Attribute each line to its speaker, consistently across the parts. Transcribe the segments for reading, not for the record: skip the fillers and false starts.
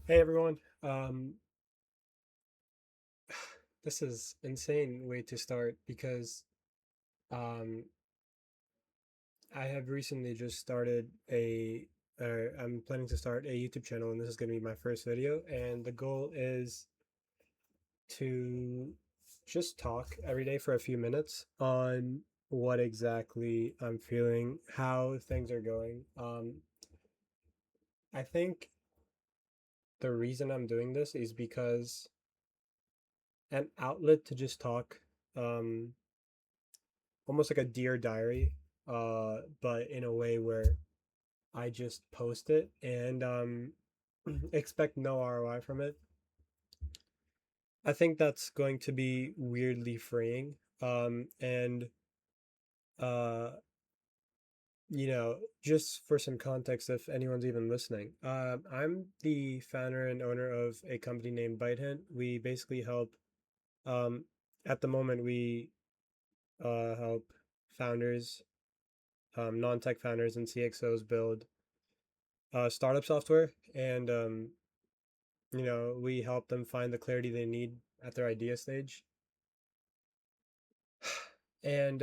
Speaker 1: Hey everyone. This is insane way to start because um, I have recently just started I'm planning to start a YouTube channel, and this is going to be my first video. And the goal is to just talk every day for a few minutes on what exactly I'm feeling, how things are going. I think the reason I'm doing this is because an outlet to just talk. Um, Almost like a dear diary, but in a way where I just post it and expect no ROI from it. I think that's going to be weirdly freeing. And uh, just for some context, if anyone's even listening, I'm the founder and owner of a company named BiteHint. We basically help. Um, at the moment, we help founders, non-tech founders, and CXOs build startup software, and we help them find the clarity they need at their idea stage. And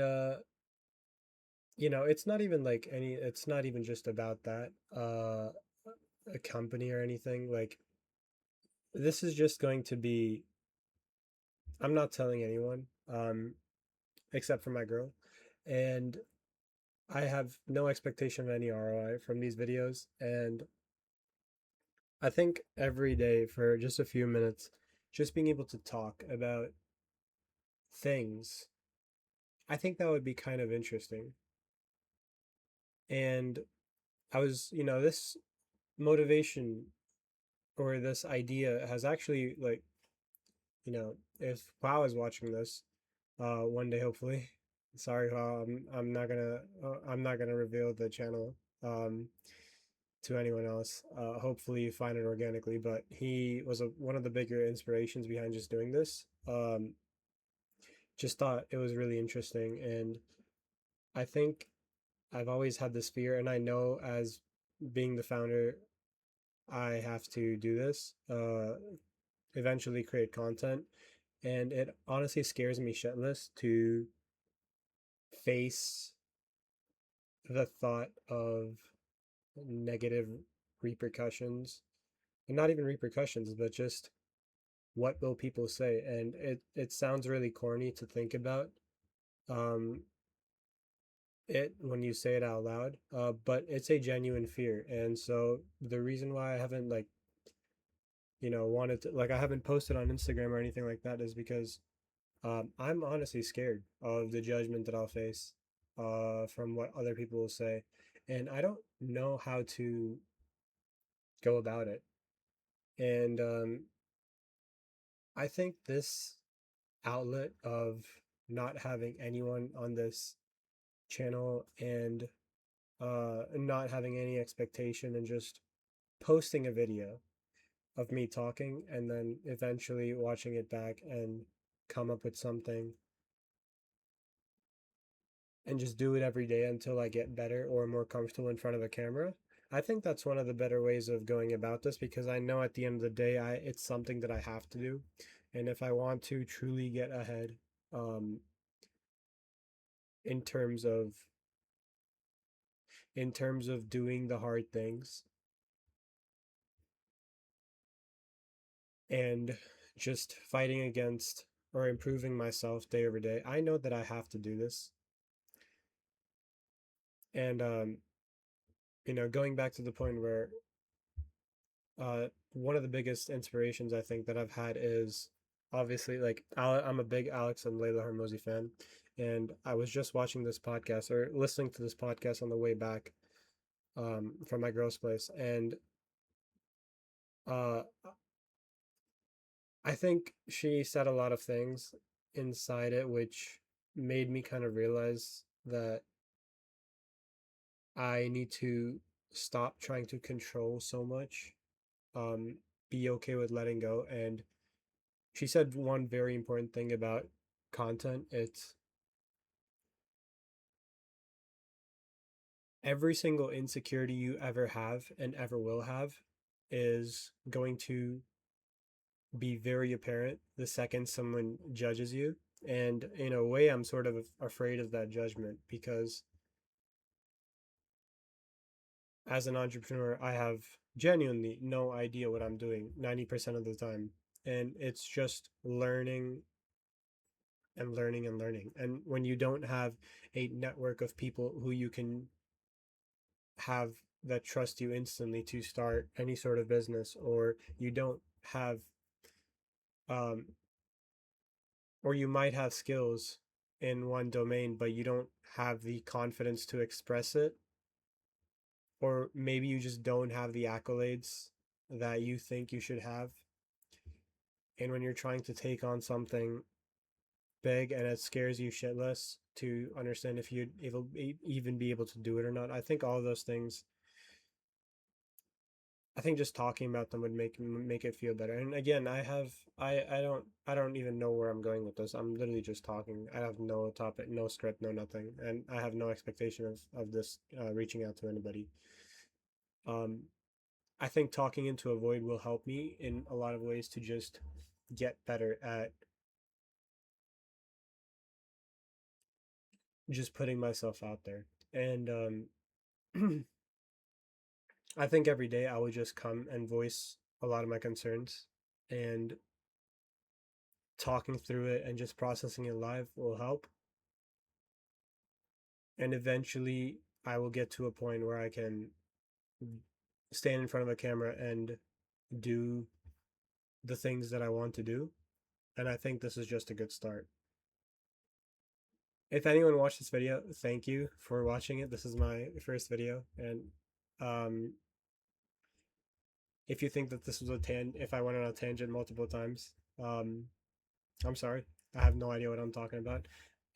Speaker 1: it's not even like any. It's not even just about that a company or anything. Like this is just going to be. I'm not telling anyone, except for my girl, and I have no expectation of any ROI from these videos. And I think every day for just a few minutes, just being able to talk about things, I think that would be kind of interesting. And this motivation or this idea has actually, like, if Wow is watching this one day, hopefully. Sorry, Wow, I'm not gonna reveal the channel um to anyone else. Hopefully you find it organically, but he was one of the bigger inspirations behind just doing this. Just thought it was really interesting, and I think I've always had this fear, and I know as being the founder, I have to do this, eventually create content. And it honestly scares me shitless to face the thought of negative repercussions. And not even repercussions, but just what will people say? And it sounds really corny to think about um, it when you say it out loud, but it's a genuine fear. And so the reason why I haven't, like, wanted to, like, I haven't posted on Instagram or anything like that is because I'm honestly scared of the judgment that I'll face from what other people will say. And I don't know how to go about it. And I think this outlet of not having anyone on this channel and not having any expectation and just posting a video of me talking and then eventually watching it back and come up with something and just do it every day until I get better or more comfortable in front of a camera. I think that's one of the better ways of going about this because I know at the end of the day, it's something that I have to do. And if I want to truly get ahead, um, in terms of doing the hard things and just fighting against or improving myself day over day, I know that I have to do this. And going back to the point where one of the biggest inspirations I think that I've had is obviously, like, I'm a big Alex and Layla Hormozy fan, and I was just watching this podcast or listening to this podcast on the way back from my girl's place, and uh, I think she said a lot of things inside it which made me kind of realize that I need to stop trying to control so much, um, be okay with letting go. And she said one very important thing about content. It's every single insecurity you ever have and ever will have is going to be very apparent the second someone judges you. And in a way, I'm sort of afraid of that judgment because as an entrepreneur, I have genuinely no idea what I'm doing 90% of the time. And it's just learning and learning and learning. And when you don't have a network of people who you can have that trust you instantly to start any sort of business, or you don't have, um, or you might have skills in one domain, but you don't have the confidence to express it, or maybe you just don't have the accolades that you think you should have. And when you're trying to take on something big and it scares you shitless to understand if you'd even be able to do it or not, I think all of those things, I think just talking about them would make it feel better. And again, I don't even know where I'm going with this. I'm literally just talking. I have no topic, no script, no nothing, and I have no expectation of this reaching out to anybody. Um, I think talking into a void will help me in a lot of ways to just get better at just putting myself out there. And I think every day I would just come and voice a lot of my concerns, and talking through it and just processing it live will help. And eventually I will get to a point where I can stand in front of a camera and do the things that I want to do. And I think this is just a good start. If anyone watched this video, thank you for watching it. This is my first video. And um, if you think that this was if I went on a tangent multiple times, um, I'm sorry. I have no idea what I'm talking about.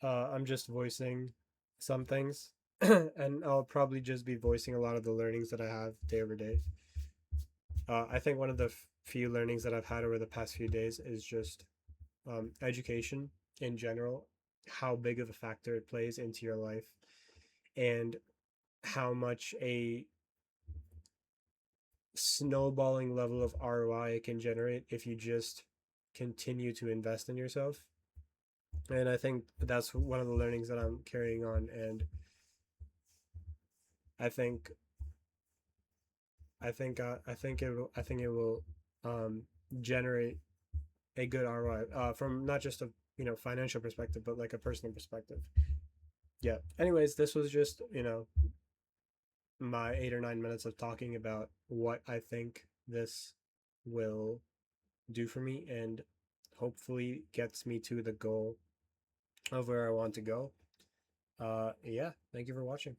Speaker 1: I'm just voicing some things, and I'll probably just be voicing a lot of the learnings that I have day over day. I think one of the few learnings that I've had over the past few days is just education in general, how big of a factor it plays into your life, and how much a snowballing level of ROI it can generate if you just continue to invest in yourself. And I think that's one of the learnings that I'm carrying on. And I think I think it will um, generate a good ROI from not just a financial perspective, but like a personal perspective. Yeah. Anyways, this was just my 8 or 9 minutes of talking about what I think this will do for me, and hopefully gets me to the goal of where I want to go. Yeah. Thank you for watching.